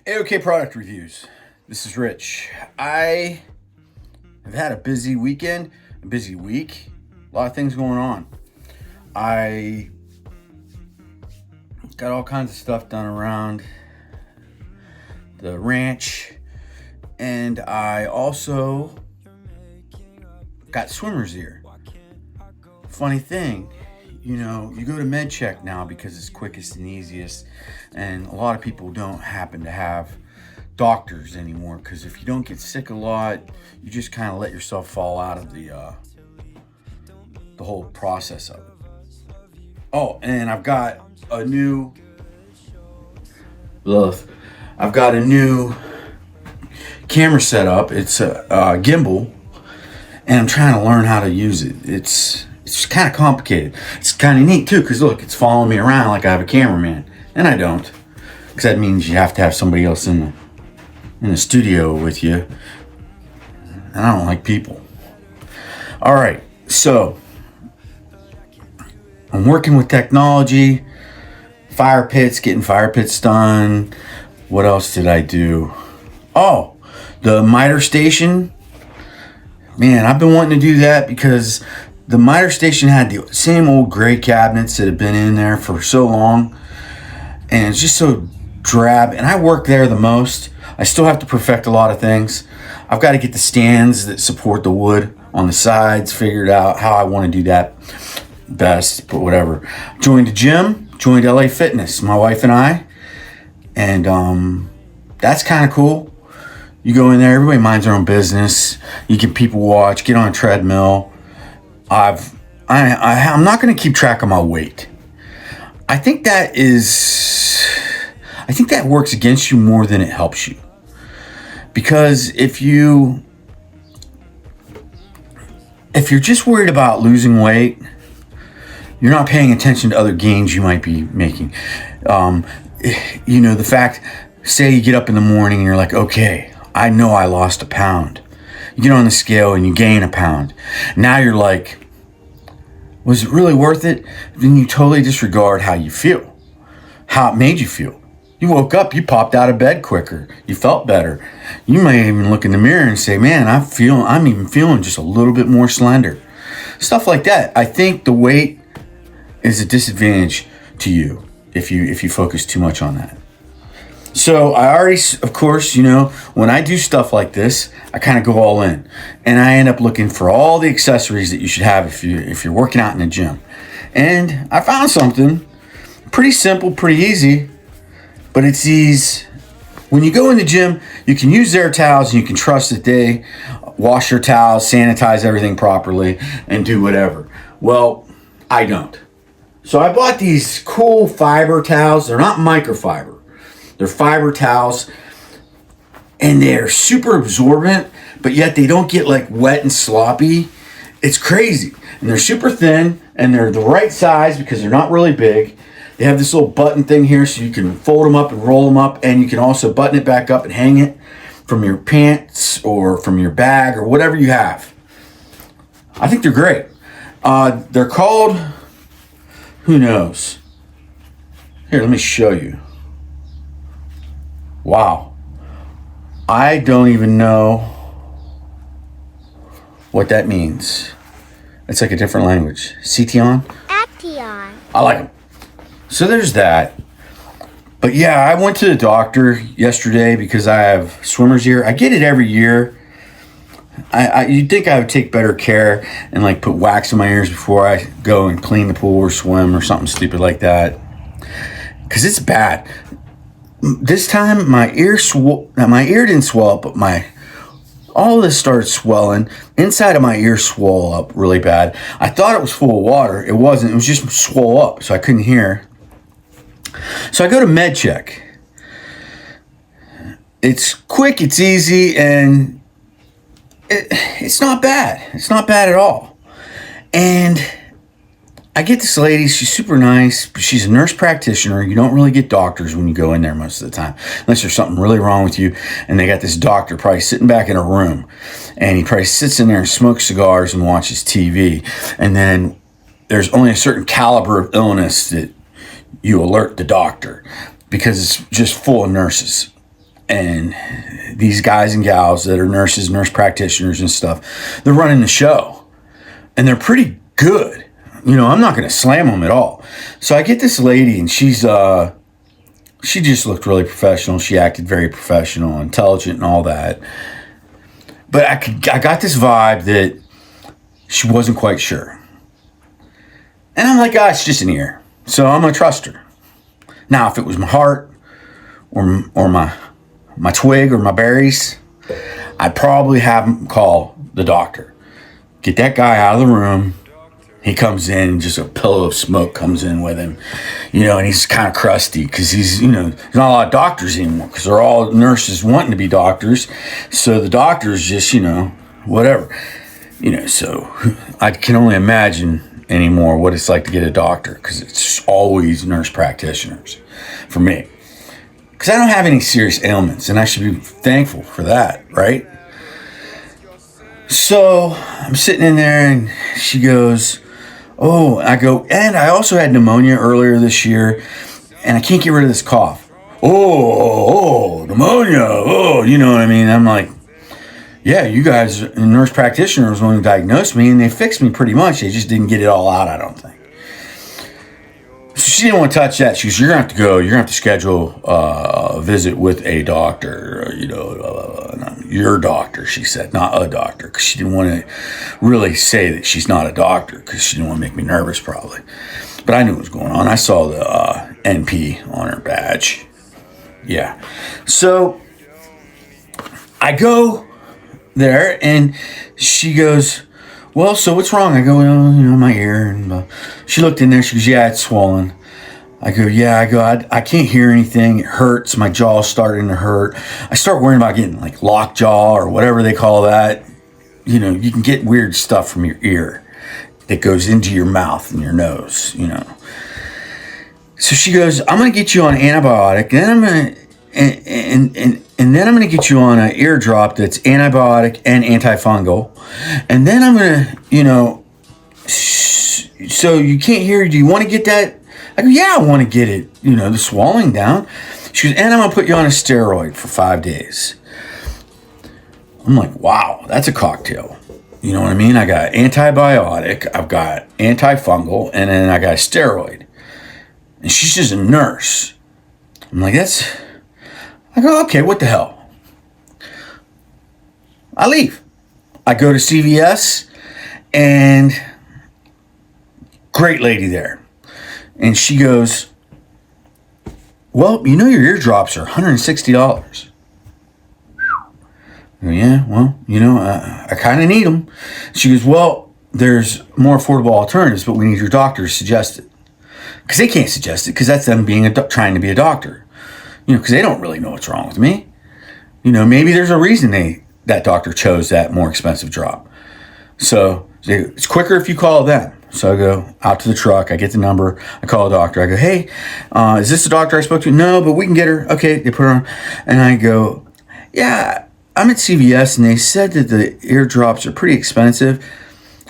AOK Product Reviews. This is Rich. I have had a busy weekend, a busy week, a lot of things going on. I got all kinds of stuff done around the ranch, and I also got swimmer's ear. Funny thing, you go to MedCheck now because it's quickest and easiest, and a lot of people don't happen to have doctors anymore because if you don't get sick a lot, you just kind of let yourself fall out of the whole process of it. Oh, and I've got a new camera setup. It's a gimbal, and I'm trying to learn how to use it. It's kind of complicated. It's kind of neat too, because look, it's following me around like I have a cameraman, and I don't, because that means you have to have somebody else in the studio with you, and I don't like people. All right, so I'm working with technology, getting fire pits done. What else did I do? Oh, the miter station. Man, I've been wanting to do that because the miter station had the same old gray cabinets that have been in there for so long, and it's just so drab, and I work there the most. I still have to perfect a lot of things. I've got to get the stands that support the wood on the sides figured out, how I want to do that best, but whatever. Joined a gym, joined LA Fitness, my wife and I, and that's kind of cool. You go in there, everybody minds their own business. You can people watch, get on a treadmill. I'm not going to keep track of my weight. I think that works against you more than it helps you. Because if you're just worried about losing weight, you're not paying attention to other gains you might be making. The fact, say you get up in the morning and you're like, okay, I know I lost a pound. You get on the scale and you gain a pound. Now you're like, was it really worth it? Then you totally disregard how you feel, how it made you feel. You woke up, you popped out of bed quicker, you felt better. You may even look in the mirror and say, man, I'm even feeling just a little bit more slender. Stuff like that. I think the weight is a disadvantage to you if you focus too much on that. So I already, of course, when I do stuff like this, I kind of go all in, and I end up looking for all the accessories that you should have if you're working out in the gym. And I found something pretty simple, pretty easy, but it's these. When you go in the gym, you can use their towels, and you can trust that they wash your towels, sanitize everything properly, and do whatever. Well, I don't. So I bought these cool fiber towels. They're not microfiber. They're fiber towels, and they're super absorbent, but yet they don't get like wet and sloppy. It's crazy. And they're super thin, and they're the right size because they're not really big. They have this little button thing here so you can fold them up and roll them up, and you can also button it back up and hang it from your pants or from your bag or whatever you have. I think they're great. They're called, who knows? Here, let me show you. Wow. I don't even know what that means. It's like a different language. Cetian? Action. I like them. So there's that. But yeah, I went to the doctor yesterday because I have swimmer's ear. I get it every year. You'd think I would take better care and like put wax in my ears before I go and clean the pool or swim or something stupid like that. Because it's bad. This time my ear didn't swell up, but all of this started swelling. Inside of my ear swelled up really bad. I thought it was full of water. It wasn't. It was just swole up, so I couldn't hear. So I go to MedCheck. It's quick, it's easy, and it's not bad. It's not bad at all. And I get this lady, she's super nice, but she's a nurse practitioner. You don't really get doctors when you go in there most of the time, unless there's something really wrong with you. And they got this doctor probably sitting back in a room, and he probably sits in there and smokes cigars and watches TV. And then there's only a certain caliber of illness that you alert the doctor. because it's just full of nurses. And these guys and gals that are nurses, nurse practitioners and stuff, they're running the show. And they're pretty good. You know, I'm not going to slam them at all. So I get this lady, and she just looked really professional. She acted very professional, intelligent, and all that. But I got this vibe that she wasn't quite sure. And I'm like, it's just an ear. So I'm going to trust her. Now, if it was my heart or my twig or my berries, I'd probably have him call the doctor. Get that guy out of the room. He comes in, just a pillow of smoke comes in with him, you know, and he's kind of crusty because he's, you know, there's not a lot of doctors anymore because they're all nurses wanting to be doctors. So the doctors just, you know, whatever, you know, so I can only imagine anymore what it's like to get a doctor because it's always nurse practitioners for me. Because I don't have any serious ailments and I should be thankful for that, right? So I'm sitting in there and she goes, oh, I go, and I also had pneumonia earlier this year and I can't get rid of this cough. Oh, pneumonia. Oh, you know what I mean? I'm like, yeah, you guys, nurse practitioners, when they diagnosed me and they fixed me pretty much. They just didn't get it all out, I don't think. So she didn't want to touch that. She goes, you're going to have to go. You're going to have to schedule a visit with a doctor, you know, your doctor, she said, not a doctor, because she didn't want to really say that she's not a doctor because she didn't want to make me nervous probably. But I knew what was going on. I saw the NP on her badge. Yeah. So I go there and she goes, well, so what's wrong? I go, well, you know, my ear. And she looked in there. She goes, yeah, it's swollen. I go, yeah. I go, I can't hear anything. It hurts. My jaw's starting to hurt. I start worrying about getting like lockjaw or whatever they call that. You know, you can get weird stuff from your ear that goes into your mouth and your nose, you know. So she goes, I'm going to get you on antibiotic. And then I'm going to, and then I'm going to get you on an ear drop that's antibiotic and antifungal. And then I'm going to, you know, so you can't hear. Do you want to get that? I go, yeah, I want to get it, you know, the swelling down. She goes, and I'm going to put you on a steroid for 5 days. I'm like, wow, that's a cocktail. You know what I mean? I got antibiotic, I've got antifungal, and then I got a steroid. And she's just a nurse. I'm like, I go, okay, what the hell? I leave. I go to CVS, and great lady there. And she goes, well, you know your eardrops are $160. I go, yeah, well, you know, I kind of need them. She goes, well, there's more affordable alternatives, but we need your doctor to suggest it. Because they can't suggest it, because that's them being trying to be a doctor. You know, because they don't really know what's wrong with me. You know, maybe there's a reason that doctor chose that more expensive drop. So it's quicker if you call them. So I go out to the truck. I get the number. I call the doctor. I go, hey, is this the doctor I spoke to? No, but we can get her. Okay, they put her on. And I go, yeah, I'm at CVS, and they said that the eardrops are pretty expensive.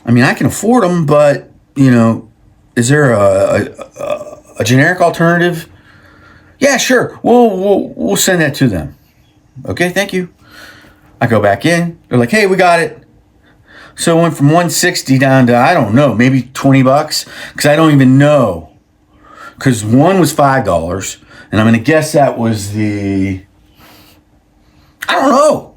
I mean, I can afford them, but, you know, is there a generic alternative? Yeah, sure. We'll send that to them. Okay, thank you. I go back in. They're like, hey, we got it. So it went from 160 down to, I don't know, maybe $20, because I don't even know. Because one was $5, and I'm going to guess that was I don't know.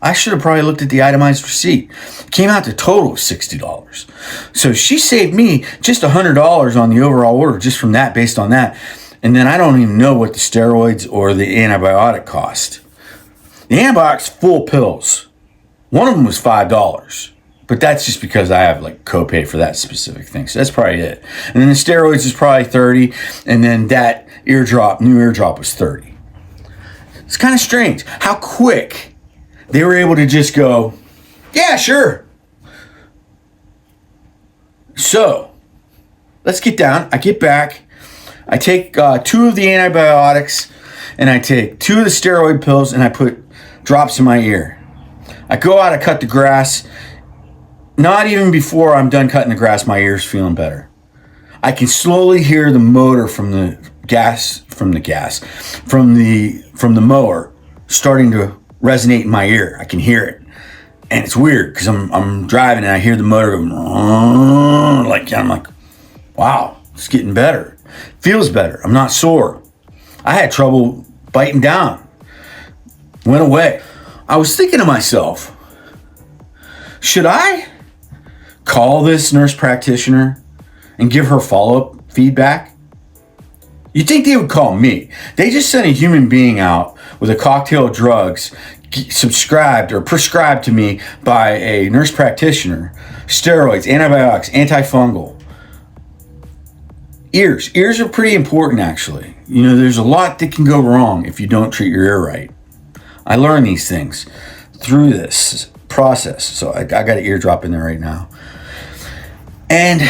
I should have probably looked at the itemized receipt. It came out to total of $60. So she saved me just $100 on the overall order just from that, based on that. And then I don't even know what the steroids or the antibiotic cost. The antibiotics, full pills. One of them was $5, but that's just because I have like copay for that specific thing. So that's probably it. And then the steroids is probably $30, and then that new eardrop was $30. It's kind of strange how quick they were able to just go, yeah, sure. So let's get down. I get back. I take 2 of the antibiotics, and I take 2 of the steroid pills, and I put drops in my ear. I go out, I cut the grass. Not even before I'm done cutting the grass, my ear's feeling better. I can slowly hear the motor from the from the mower starting to resonate in my ear. I can hear it. And it's weird because I'm driving and I hear the motor go, I'm like, wow, it's getting better. Feels better. I'm not sore. I had trouble biting down. Went away. I was thinking to myself, should I call this nurse practitioner and give her follow-up feedback? You'd think they would call me. They just sent a human being out with a cocktail of drugs subscribed or prescribed to me by a nurse practitioner. Steroids, antibiotics, antifungal. Ears are pretty important, actually. There's a lot that can go wrong if you don't treat your ear right. I learned these things through this process. So I got an eardrop in there right now. And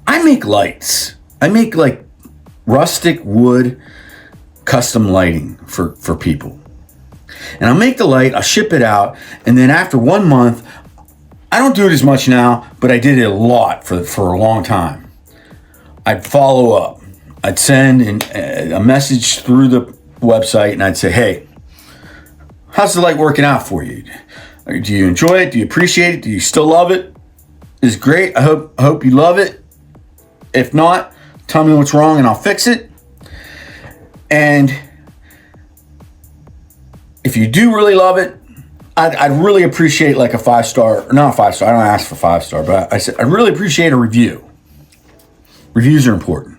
I make lights. I make like rustic wood custom lighting for people. And I'll make the light, I'll ship it out, and then after 1 month, I don't do it as much now, but I did it a lot for a long time. I'd follow up. I'd send a message through the website and I'd say, hey, how's the light working out for you? Do you enjoy it? Do you appreciate it? Do you still love it? It's great. I hope you love it. If not, tell me what's wrong and I'll fix it. And if you do really love it, I'd really appreciate like a 5-star, not a 5-star, I don't ask for 5-star, but I said I'd really appreciate a review. Reviews are important.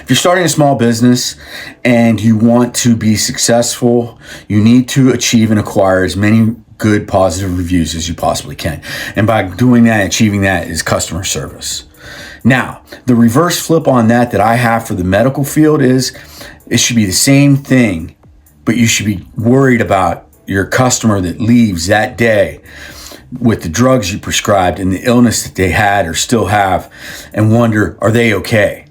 If you're starting a small business and you want to be successful, you need to achieve and acquire as many good positive reviews as you possibly can. And by doing that, achieving that is customer service. Now, the reverse flip on that I have for the medical field is it should be the same thing, but you should be worried about your customer that leaves that day with the drugs you prescribed and the illness that they had or still have and wonder, are they okay?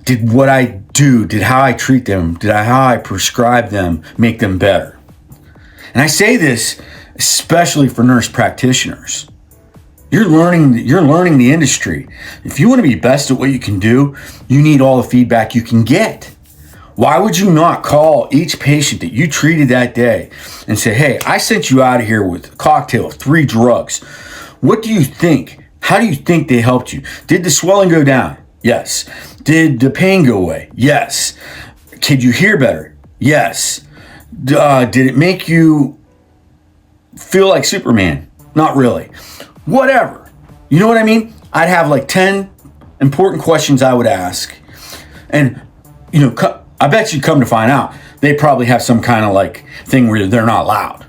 Did what I do, did how I treat them, how I prescribe them make them better? And I say this especially for nurse practitioners. You're learning the industry. If you want to be best at what you can do, you need all the feedback you can get. Why would you not call each patient that you treated that day and say, hey, I sent you out of here with a cocktail of 3 drugs. What do you think? How do you think they helped you? Did the swelling go down? Yes. Did the pain go away? Yes. Could you hear better? Yes. Did it make you feel like Superman? Not really. Whatever. You know what I mean? I'd have like 10 important questions I would ask. And, I bet you come to find out, they probably have some kind of like thing where they're not allowed.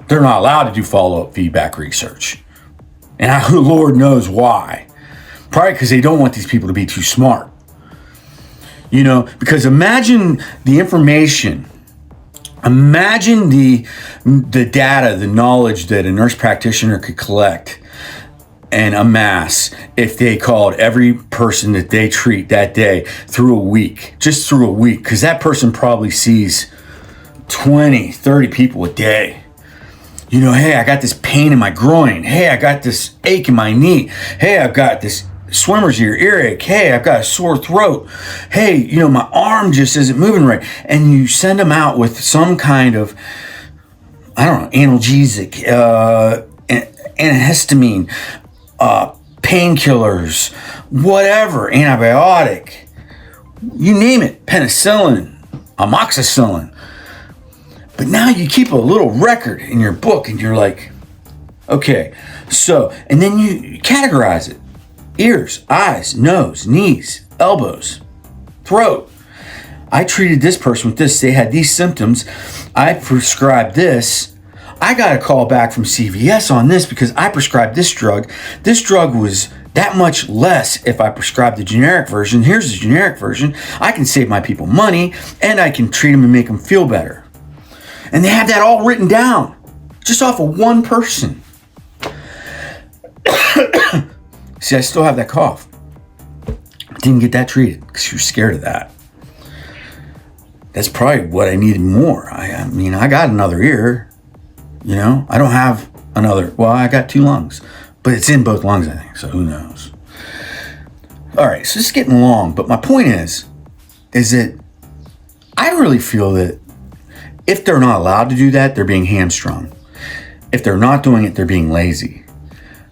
They're not allowed to do follow-up feedback research. And Lord knows why. Probably because they don't want these people to be too smart. Because imagine the information, imagine the data, the knowledge that a nurse practitioner could collect and amass if they called every person that they treat that day through a week, just through a week, because that person probably sees 20, 30 people a day. Hey, I got this pain in my groin. Hey, I got this ache in my knee. Hey, I've got this swimmer's earache. Hey, I've got a sore throat. Hey, my arm just isn't moving right. And you send them out with some kind of, analgesic, antihistamine, painkillers, whatever, antibiotic, you name it, penicillin, amoxicillin. But now you keep a little record in your book and you're like, okay, so, and then you categorize it. Ears, eyes, nose, knees, elbows, throat. I treated this person with this. They had these symptoms. I prescribed this. I got a call back from CVS on this because I prescribed this drug. This drug was that much less if I prescribed the generic version. Here's the generic version. I can save my people money and I can treat them and make them feel better. And they have that all written down just off of one person. See, I still have that cough. I didn't get that treated because she was scared of that. That's probably what I needed more. I mean, I got another ear. I don't have another. Well, I got 2 lungs, but it's in both lungs, I think. So who knows? All right, so this is getting long, but my point is that I really feel that if they're not allowed to do that, they're being hamstrung. If they're not doing it, they're being lazy.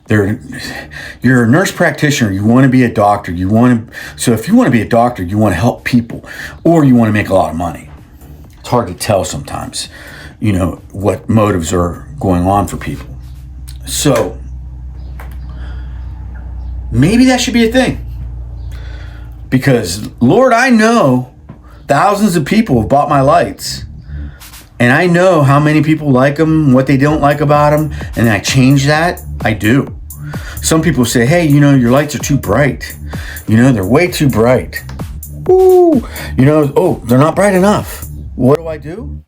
You're a nurse practitioner. You want to be a doctor. So if you want to be a doctor, you want to help people, or you want to make a lot of money. It's hard to tell sometimes, what motives are going on for people. So maybe that should be a thing. Because, Lord, I know thousands of people have bought my lights. And I know how many people like them, what they don't like about them. And I change that. I do. Some people say, hey, your lights are too bright. They're way too bright. Ooh, they're not bright enough. What do?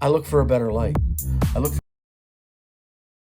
I look for a better light. I look for